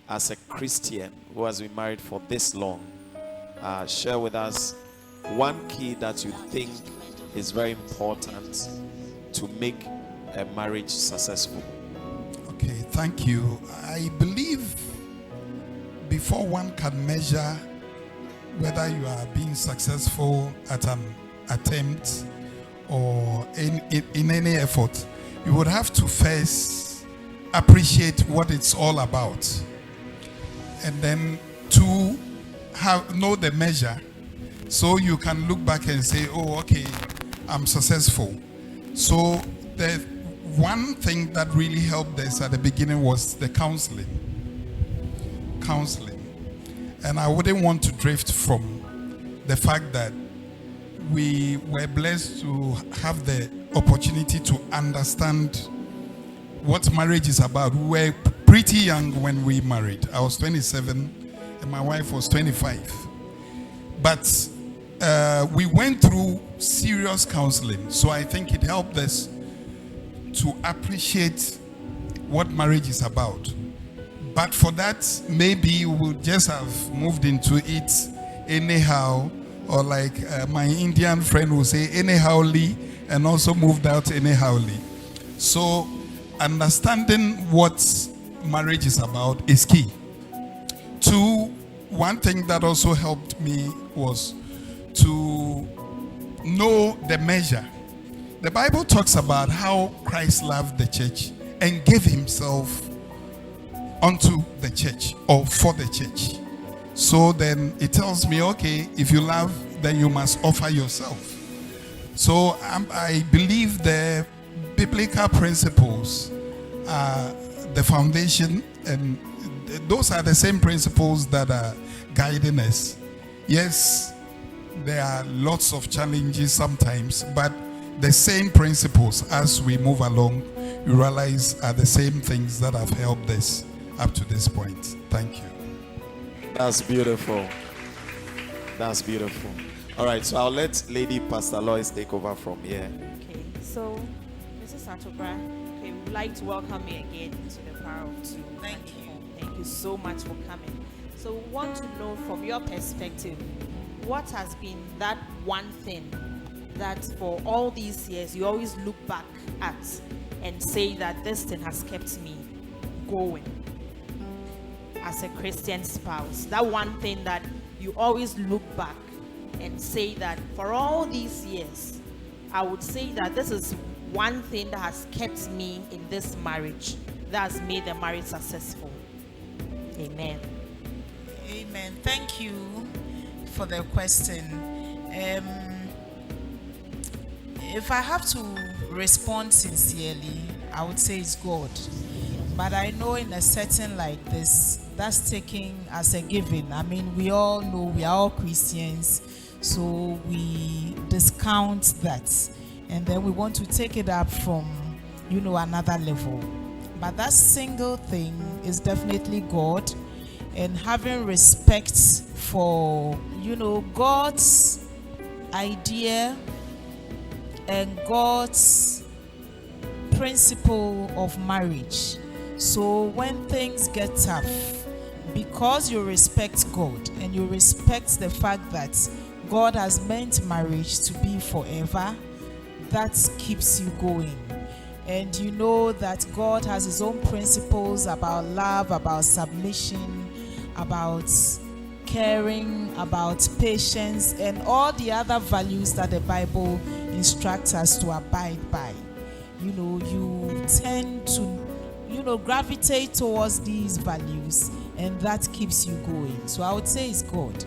as a Christian who has been married for this long, share with us one key that you think is very important to make a marriage successful. Okay, thank you. I believe before one can measure whether you are being successful at an attempt or in any effort, you would have to first appreciate what it's all about, and then to know the measure, so you can look back and say, oh, okay, I'm successful. So the one thing that really helped us at the beginning was the counseling. And I wouldn't want to drift from the fact that we were blessed to have the opportunity to understand what marriage is about. We were pretty young when we married. I was 27 and my wife was 25. But we went through serious counseling. So I think it helped us to appreciate what marriage is about. But for that, maybe we would just have moved into it anyhow, or like my Indian friend would say, anyhowly, and also moved out anyhowly. So understanding what marriage is about is key. Two, one thing that also helped me was to know the measure. The Bible talks about how Christ loved the church and gave himself unto the church, or for the church. So then it tells me, okay, if you love, then you must offer yourself. So I believe the biblical principles are the foundation, and those are the same principles that are guiding us. Yes, there are lots of challenges sometimes, but the same principles as we move along, you realize are the same things that have helped us up to this point. Thank you. That's beautiful. That's beautiful. All right, so I'll let Lady Pastor Lois take over from here. Okay, so Mrs. Atobra, okay, we would like to welcome you again to the Power of Two. Thank you. Thank you so much for coming. So we want to know from your perspective, what has been that one thing that for all these years you always look back at and say that this thing has kept me going as a Christian spouse? That one thing that you always look back and say that for all these years, I would say that this is one thing that has kept me in this marriage, that has made the marriage successful. Amen. Amen. Thank you for the question. If I have to respond sincerely, I would say it's God. But I know in a setting like this, that's taken as a given. I mean, we all know we are all Christians, so we discount that. And then we want to take it up from, another level. But that single thing is definitely God. And having respect for, God's idea and God's principle of marriage. So when things get tough, because you respect God and you respect the fact that God has meant marriage to be forever, that keeps you going. And you know that God has his own principles about love, about submission, about caring, about patience, and all the other values that the Bible instructs us to abide by. You tend to gravitate towards these values, and that keeps you going. So I would say it's God.